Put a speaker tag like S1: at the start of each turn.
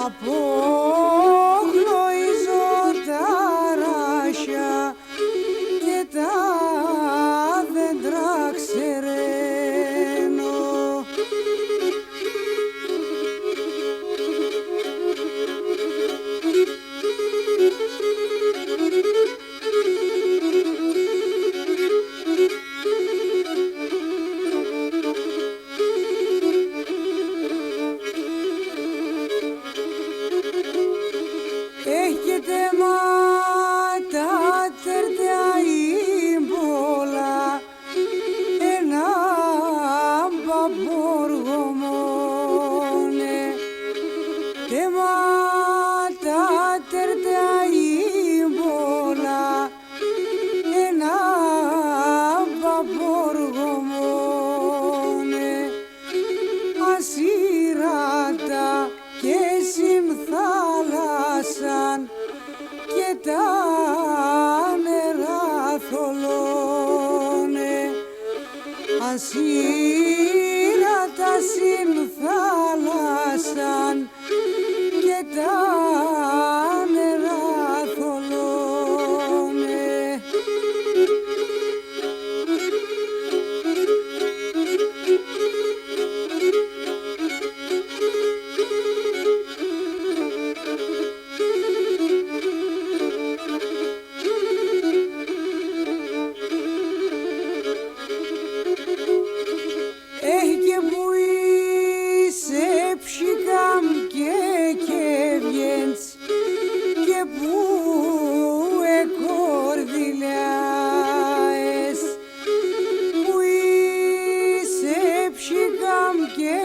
S1: αποχλωίζω τα ράσια και τα δέντρα ξεραίνω. Έχετε μάτα τερτιά ύμπολα, ένα μπαμπόργο μόνε. Τε μάτα τερτιά ύμπολα, ένα μπαμπόργο μόνε. Ασύρατα και συμθάλασσαν και τα νερά θολώνε. Ασύρατα συμθάλασσαν και τα νερά θολώνε. Έχει και που είσαι ψυχάμ και βγαίνεις και που εκορδιλιάες, που είσαι ψυχάμ και